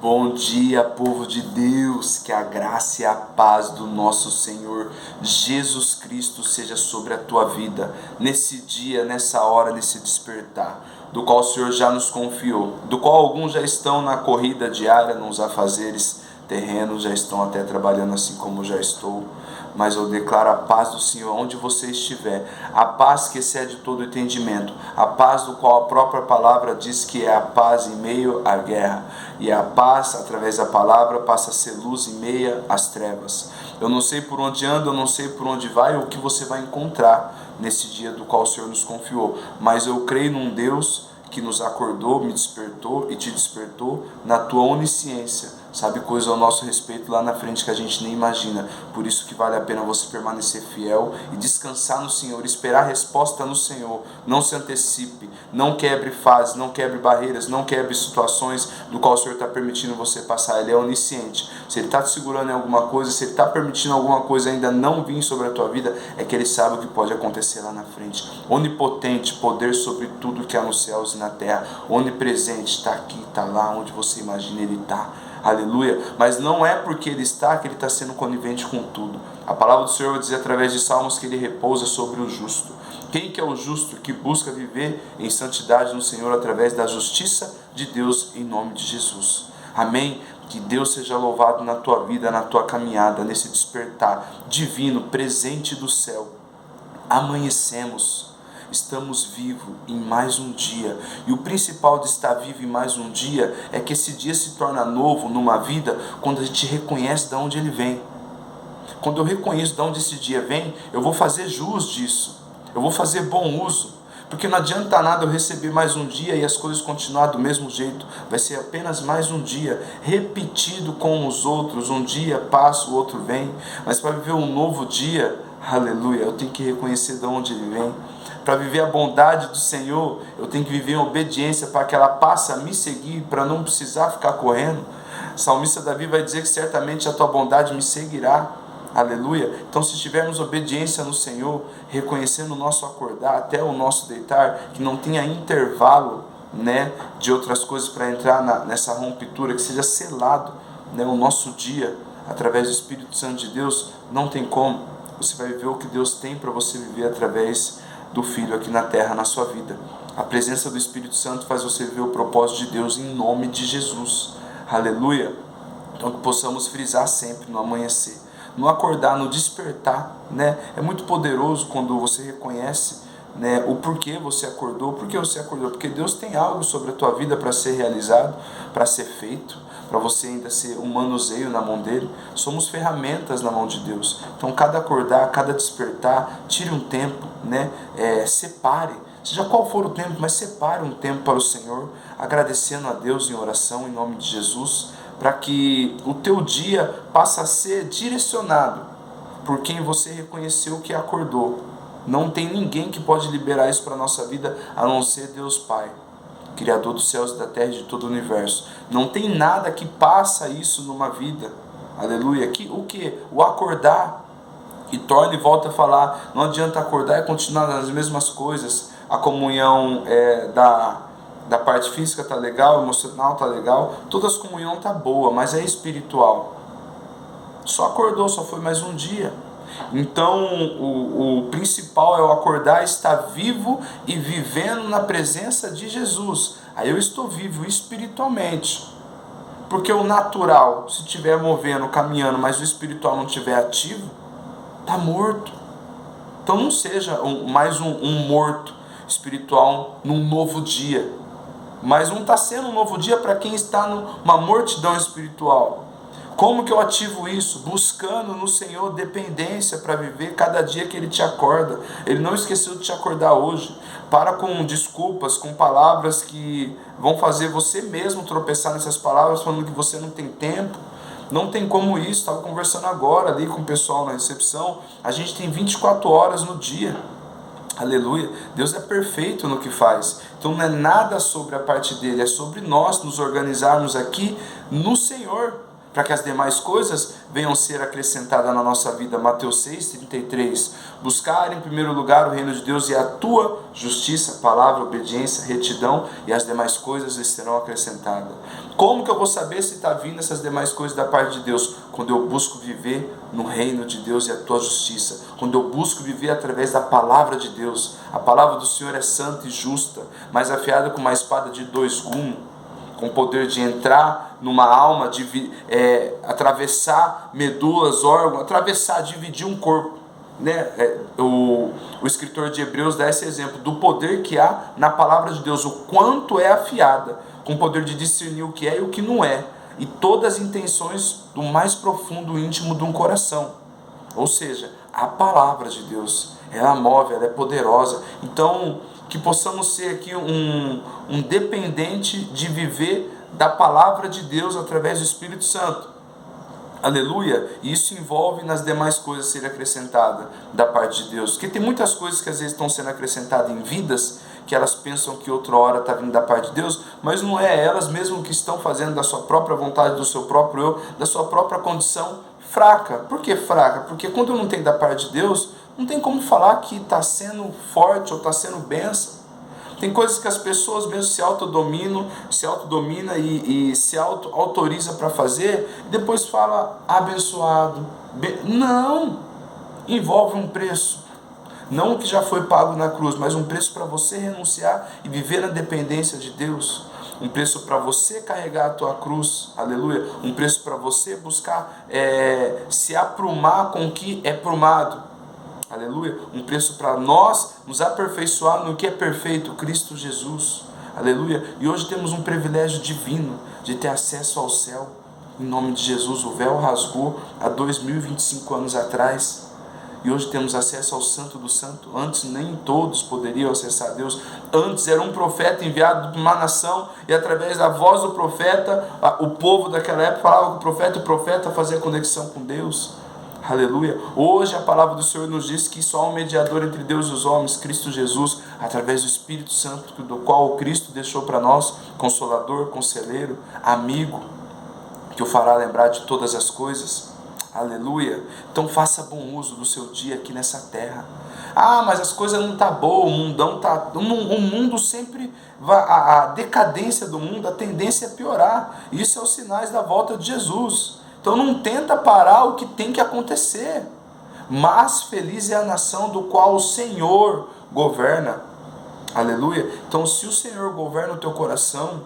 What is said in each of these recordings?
Bom dia, povo de Deus, que a graça e a paz do nosso Senhor Jesus Cristo seja sobre a tua vida, nesse dia, nessa hora, nesse despertar, do qual o Senhor já nos confiou, do qual alguns já estão na corrida diária, nos afazeres terrenos, já estão até trabalhando assim como já estou, mas eu declaro a paz do Senhor onde você estiver, a paz que excede todo entendimento, a paz do qual a própria palavra diz que é a paz em meio à guerra, e a paz através da palavra passa a ser luz em meio às trevas. Eu não sei por onde anda, eu não sei por onde vai, ou o que você vai encontrar nesse dia do qual o Senhor nos confiou, mas eu creio num Deus que nos acordou, me despertou e te despertou na tua onisciência. Sabe coisa ao nosso respeito lá na frente que a gente nem imagina. Por isso que vale a pena você permanecer fiel e descansar no Senhor, esperar a resposta no Senhor. Não se antecipe, não quebre fases, não quebre barreiras, não quebre situações do qual o Senhor está permitindo você passar. Ele é onisciente. Se Ele está te segurando em alguma coisa, se Ele está permitindo alguma coisa ainda não vir sobre a tua vida, é que Ele sabe o que pode acontecer lá na frente. Onipotente, poder sobre tudo que há nos céus e na terra. Onipresente, está aqui, está lá, onde você imagina Ele está. Aleluia, mas não é porque Ele está que Ele está sendo conivente com tudo. A palavra do Senhor vai dizer através de Salmos que Ele repousa sobre o justo. Quem que é o justo que busca viver em santidade no Senhor através da justiça de Deus em nome de Jesus? Amém? Que Deus seja louvado na tua vida, na tua caminhada, nesse despertar divino, presente do céu. Amanhecemos. Estamos vivos em mais um dia. E o principal de estar vivo em mais um dia é que esse dia se torna novo numa vida quando a gente reconhece de onde ele vem. Quando eu reconheço de onde esse dia vem, eu vou fazer jus disso. Eu vou fazer bom uso. Porque não adianta nada eu receber mais um dia e as coisas continuar do mesmo jeito. Vai ser apenas mais um dia, repetido com os outros. Um dia passa, o outro vem. Mas para viver um novo dia, aleluia, eu tenho que reconhecer de onde ele vem. Para viver a bondade do Senhor, eu tenho que viver em obediência para que ela passe a me seguir, para não precisar ficar correndo. O salmista Davi vai dizer que certamente a tua bondade me seguirá. Aleluia. Então, se tivermos obediência no Senhor, reconhecendo o nosso acordar até o nosso deitar, que não tenha intervalo, de outras coisas para entrar nessa rompitura, que seja selado, o nosso dia através do Espírito Santo de Deus, não tem como. Você vai viver o que Deus tem para você viver através do Filho aqui na terra, na sua vida. A presença do Espírito Santo faz você viver o propósito de Deus em nome de Jesus. Aleluia. Então que possamos frisar sempre no amanhecer, no acordar, no despertar, É muito poderoso quando você reconhece, o porquê você acordou. Por que você acordou? Porque Deus tem algo sobre a tua vida para ser realizado, para ser feito, para você ainda ser um manuseio na mão dele. Somos ferramentas na mão de Deus. Então cada acordar, cada despertar, tire um tempo, separe, seja qual for o tempo, mas separe um tempo para o Senhor, agradecendo a Deus em oração em nome de Jesus, para que o teu dia passe a ser direcionado por quem você reconheceu que acordou. Não tem ninguém que pode liberar isso para a nossa vida a não ser Deus Pai, Criador dos céus e da terra e de todo o universo. Não tem nada que passa isso numa vida. Aleluia. O que? O acordar. E torna e volta a falar. Não adianta acordar e continuar nas mesmas coisas. A comunhão da parte física está legal, emocional está legal. Toda a comunhão está boa, mas é espiritual. Só acordou, só foi mais um dia. Então o principal é o acordar, estar vivo e vivendo na presença de Jesus. Aí eu estou vivo espiritualmente. Porque o natural, se estiver movendo, caminhando, mas o espiritual não estiver ativo, está morto. Então não seja mais um morto espiritual num novo dia. Mas não está sendo um novo dia para quem está numa mortidão espiritual. Como que eu ativo isso? Buscando no Senhor dependência para viver cada dia que Ele te acorda. Ele não esqueceu de te acordar hoje. Para com desculpas, com palavras que vão fazer você mesmo tropeçar nessas palavras, falando que você não tem tempo. Não tem como isso. Estava conversando agora ali com o pessoal na recepção. A gente tem 24 horas no dia. Aleluia. Deus é perfeito no que faz. Então não é nada sobre a parte dele, é sobre nós nos organizarmos aqui no Senhor, para que as demais coisas venham ser acrescentadas na nossa vida. Mateus 6,33. Buscar em primeiro lugar o reino de Deus e a tua justiça, palavra, obediência, retidão, e as demais coisas lhes serão acrescentadas. Como que eu vou saber se está vindo essas demais coisas da parte de Deus? Quando eu busco viver no reino de Deus e a tua justiça. Quando eu busco viver através da palavra de Deus. A palavra do Senhor é santa e justa, mais afiada com uma espada de 2 gumes, com o poder de entrar numa alma, atravessar medulas, órgãos, dividir um corpo. O escritor de Hebreus dá esse exemplo do poder que há na palavra de Deus, o quanto é afiada, com o poder de discernir o que é e o que não é, e todas as intenções do mais profundo íntimo de um coração. Ou seja, a palavra de Deus, ela move, ela é poderosa. Então, que possamos ser aqui um dependente de viver da palavra de Deus através do Espírito Santo. Aleluia! E isso envolve nas demais coisas serem acrescentadas da parte de Deus. Porque tem muitas coisas que às vezes estão sendo acrescentadas em vidas, que elas pensam que outra hora está vindo da parte de Deus, mas não é elas mesmo que estão fazendo da sua própria vontade, do seu próprio eu, da sua própria condição fraca. Por que fraca? Porque quando não tem da parte de Deus, não tem como falar que está sendo forte ou está sendo bênção. Tem coisas que as pessoas mesmo se autodomina e se autoriza para fazer, e depois fala abençoado. Não! Envolve um preço. Não o que já foi pago na cruz, mas um preço para você renunciar e viver na dependência de Deus. Um preço para você carregar a tua cruz, aleluia. Um preço para você buscar se aprumar com o que é prumado. Aleluia, um preço para nós nos aperfeiçoar no que é perfeito, Cristo Jesus, aleluia. E hoje temos um privilégio divino de ter acesso ao céu, em nome de Jesus. O véu rasgou há 2025 anos atrás, e hoje temos acesso ao Santo do Santo. Antes nem todos poderiam acessar a Deus. Antes era um profeta enviado para uma nação, e através da voz do profeta, o povo daquela época falava com o profeta fazia conexão com Deus. Aleluia. Hoje a palavra do Senhor nos diz que só há um mediador entre Deus e os homens, Cristo Jesus, através do Espírito Santo, do qual o Cristo deixou para nós, consolador, conselheiro, amigo, que o fará lembrar de todas as coisas. Aleluia. Então faça bom uso do seu dia aqui nessa terra. Mas as coisas não estão boas, o mundo sempre vai, a decadência do mundo, a tendência é piorar. Isso é os sinais da volta de Jesus. Então não tenta parar o que tem que acontecer. Mas feliz é a nação do qual o Senhor governa. Aleluia. Então se o Senhor governa o teu coração,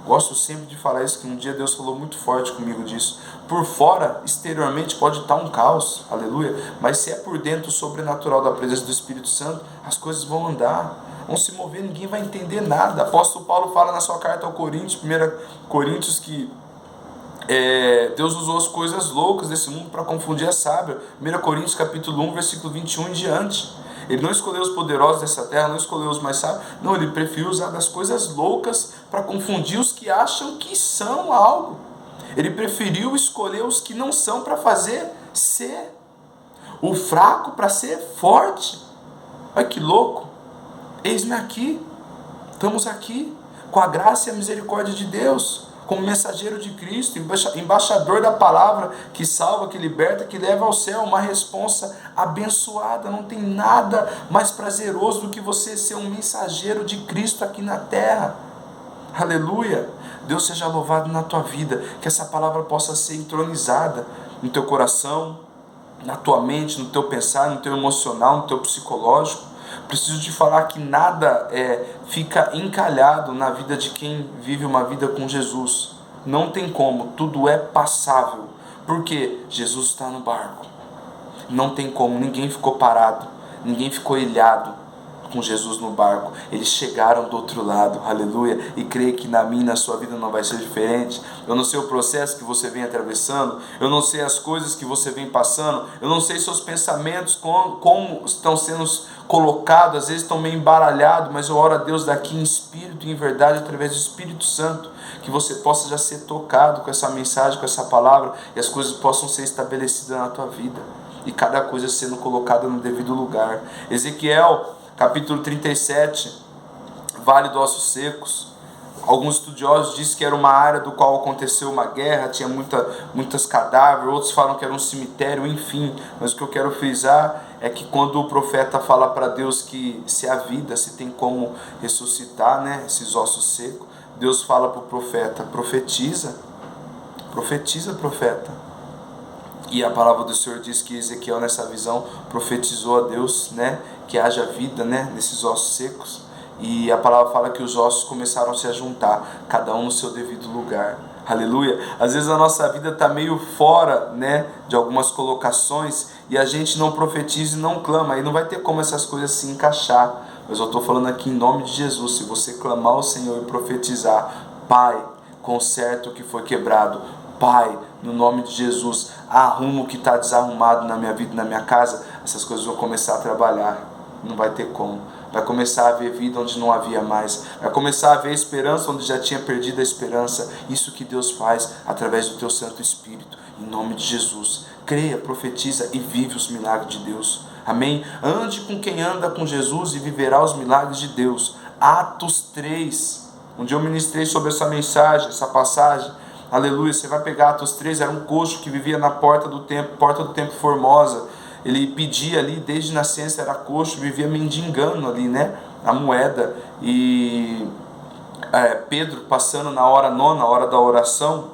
gosto sempre de falar isso, que um dia Deus falou muito forte comigo disso. Por fora, exteriormente, pode estar um caos, aleluia. Mas se é por dentro o sobrenatural da presença do Espírito Santo, as coisas vão andar, vão se mover, ninguém vai entender nada. Apóstolo Paulo fala na sua carta ao Coríntios, 1 Coríntios, que Deus usou as coisas loucas desse mundo para confundir a sábia. 1 Coríntios capítulo 1, versículo 21 em diante. Ele não escolheu os poderosos dessa terra, não escolheu os mais sábios. Não, ele preferiu usar das coisas loucas para confundir os que acham que são algo. Ele preferiu escolher os que não são para fazer ser o fraco para ser forte. Olha que louco. Eis-me aqui. Estamos aqui com a graça e a misericórdia de Deus, como mensageiro de Cristo, embaixador da palavra que salva, que liberta, que leva ao céu, uma responsa abençoada. Não tem nada mais prazeroso do que você ser um mensageiro de Cristo aqui na terra. Aleluia. Deus seja louvado na tua vida, que essa palavra possa ser entronizada no teu coração, na tua mente, no teu pensar, no teu emocional, no teu psicológico. Preciso te falar que nada fica encalhado na vida de quem vive uma vida com Jesus. Não tem como, tudo é passável, porque Jesus está no barco. Não tem como, ninguém ficou parado, ninguém ficou ilhado com Jesus no barco. Eles chegaram do outro lado, aleluia. E creio que na minha e na sua vida não vai ser diferente. Eu não sei o processo que você vem atravessando, eu não sei as coisas que você vem passando, eu não sei seus pensamentos como estão sendo colocados, às vezes estão meio embaralhados, mas eu oro a Deus daqui em espírito e em verdade, através do Espírito Santo, que você possa já ser tocado com essa mensagem, com essa palavra, e as coisas possam ser estabelecidas na tua vida, e cada coisa sendo colocada no devido lugar. Ezequiel capítulo 37, Vale dos Ossos Secos. Alguns estudiosos dizem que era uma área do qual aconteceu uma guerra, tinha muitos cadáveres, outros falam que era um cemitério, enfim. Mas o que eu quero frisar é que quando o profeta fala para Deus que se há vida, se tem como ressuscitar, né, esses ossos secos, Deus fala para o profeta: profetiza, profetiza, profeta. E a palavra do Senhor diz que Ezequiel, nessa visão, profetizou a Deus, né, que haja vida, né, nesses ossos secos. E a palavra fala que os ossos começaram a se juntar, cada um no seu devido lugar. Aleluia. Às vezes a nossa vida está meio fora, né, de algumas colocações, e a gente não profetiza e não clama, aí não vai ter como essas coisas se encaixar. Mas eu estou falando aqui em nome de Jesus: se você clamar ao Senhor e profetizar: Pai, conserta o que foi quebrado. Pai, no nome de Jesus, arruma o que está desarrumado na minha vida, na minha casa, essas coisas vão começar a trabalhar. Não vai ter como. Vai começar a haver vida onde não havia mais. Vai começar a haver esperança onde já tinha perdido a esperança. Isso que Deus faz através do teu Santo Espírito. Em nome de Jesus. Creia, profetiza e vive os milagres de Deus. Amém? Ande com quem anda com Jesus e viverá os milagres de Deus. Atos 3. Onde eu ministrei sobre essa mensagem, essa passagem. Aleluia. Você vai pegar Atos 3. Era um coxo que vivia na porta do templo Formosa. Ele pedia ali, desde nascença era coxo, vivia mendigando ali, né, a moeda. E Pedro, passando na hora nona, a hora da oração,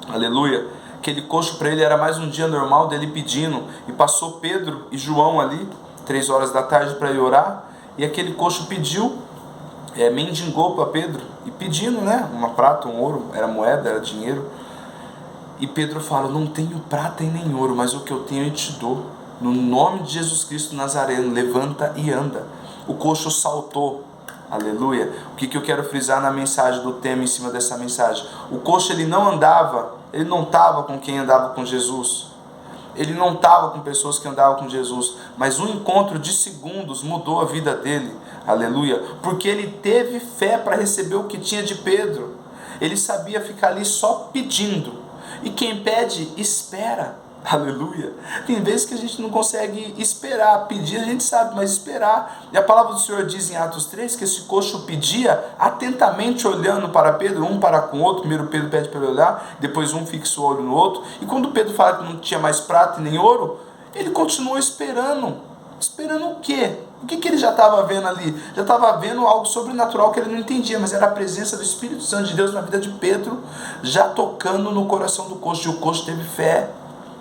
aleluia, aquele coxo para ele era mais um dia normal dele pedindo. E passou Pedro e João ali, 3 horas da tarde, para ir orar. E aquele coxo pediu, mendigou para Pedro, e pedindo, né, uma prata, um ouro, era moeda, era dinheiro. E Pedro fala: não tenho prata e nem ouro, mas o que eu tenho eu te dou. No nome de Jesus Cristo Nazareno, levanta e anda. O coxo saltou. Aleluia. O que eu quero frisar na mensagem do tema, em cima dessa mensagem? O coxo, ele não andava, ele não estava com quem andava com Jesus. Ele não estava com pessoas que andavam com Jesus. Mas um encontro de segundos mudou a vida dele. Aleluia. Porque ele teve fé para receber o que tinha de Pedro. Ele sabia ficar ali só pedindo. E quem pede, espera. Aleluia. Tem vezes que a gente não consegue esperar. Pedir a gente sabe, mas esperar. E a palavra do Senhor diz em Atos 3 que esse coxo pedia atentamente, olhando para Pedro, um para com o outro. Primeiro Pedro pede para ele olhar, depois um fixa o olho no outro. E quando Pedro fala que não tinha mais prata e nem ouro, ele continuou esperando. Esperando o quê? O que ele já estava vendo ali? Já estava vendo algo sobrenatural que ele não entendia, mas era a presença do Espírito Santo de Deus na vida de Pedro, já tocando no coração do coxo. E o coxo teve fé.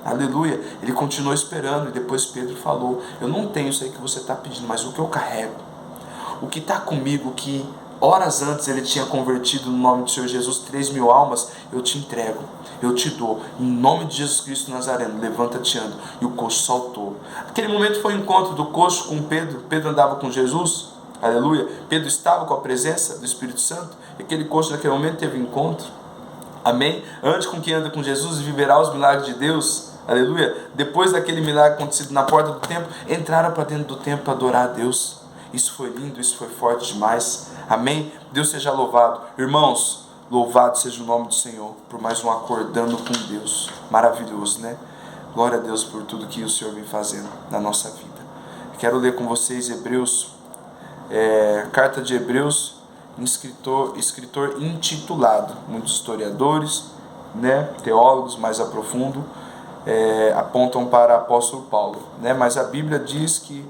Aleluia. Ele continuou esperando. E depois Pedro falou: eu não tenho isso aí que você está pedindo, mas o que eu carrego, o que está comigo, que horas antes ele tinha convertido no nome do Senhor Jesus 3.000 almas, eu te entrego, eu te dou, em nome de Jesus Cristo Nazareno. Levanta-te, anda. E o coxo saltou. Aquele momento foi o encontro do coxo com Pedro. Pedro andava com Jesus. Aleluia. Pedro estava com a presença do Espírito Santo. E aquele coxo naquele momento teve encontro. Amém? Ande com quem anda com Jesus e viverá os milagres de Deus. Aleluia. Depois daquele milagre acontecido na porta do templo, entraram para dentro do templo para adorar a Deus. Isso foi lindo, isso foi forte demais. Amém? Deus seja louvado. Irmãos, louvado seja o nome do Senhor por mais um Acordando com Deus. Maravilhoso, né? Glória a Deus por tudo que o Senhor vem fazendo na nossa vida. Quero ler com vocês Hebreus, carta de Hebreus, escritor intitulado. Muitos historiadores, né, teólogos mais a profundo, apontam para o apóstolo Paulo, né? Mas a Bíblia diz que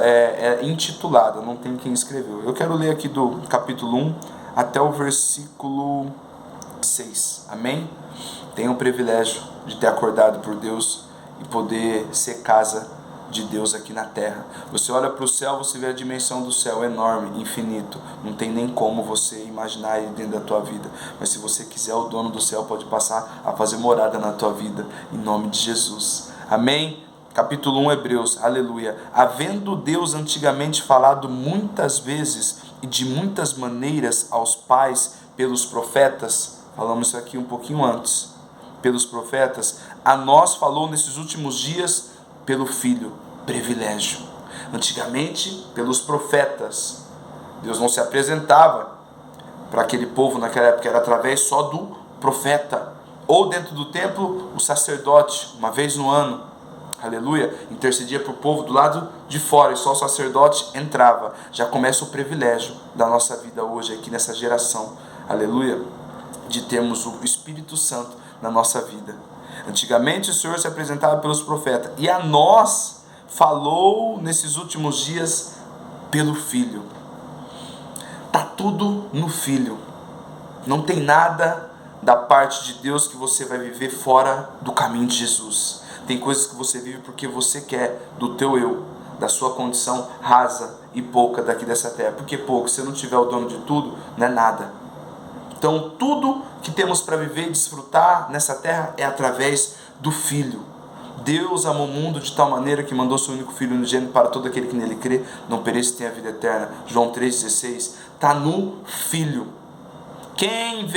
é intitulada, não tem quem escreveu. Eu quero ler aqui do capítulo 1 até o versículo 6. Amém? Tenho o privilégio de ter acordado por Deus e poder ser casa de Deus aqui na terra. Você olha para o céu, você vê a dimensão do céu, enorme, infinito. Não tem nem como você imaginar ele dentro da tua vida. Mas se você quiser, o dono do céu pode passar a fazer morada na tua vida, em nome de Jesus. Amém? Capítulo 1, Hebreus, aleluia. Havendo Deus antigamente falado muitas vezes e de muitas maneiras aos pais pelos profetas, falamos isso aqui um pouquinho antes, pelos profetas, a nós falou nesses últimos dias pelo Filho. Privilégio. Antigamente, pelos profetas. Deus não se apresentava para aquele povo naquela época, era através só do profeta. Ou dentro do templo, o sacerdote, uma vez no ano, aleluia, intercedia para o povo do lado de fora, e só o sacerdote entrava. Já começa o privilégio da nossa vida hoje, aqui nessa geração. aleluia, de termos o Espírito Santo na nossa vida. Antigamente o Senhor se apresentava pelos profetas, e a nós falou nesses últimos dias pelo Filho. Está tudo no Filho. Não tem nada da parte de Deus que você vai viver fora do caminho de Jesus. Tem coisas que você vive porque você quer, do teu eu, da sua condição rasa e pouca daqui dessa terra. Porque pouco, se não tiver o dono de tudo, não é nada. Então tudo que temos para viver e desfrutar nessa terra é através do Filho. Deus amou o mundo de tal maneira que mandou seu único Filho unigênito para todo aquele que nele crê, não pereça e tenha vida eterna. João 3,16. Está no Filho. Quem vê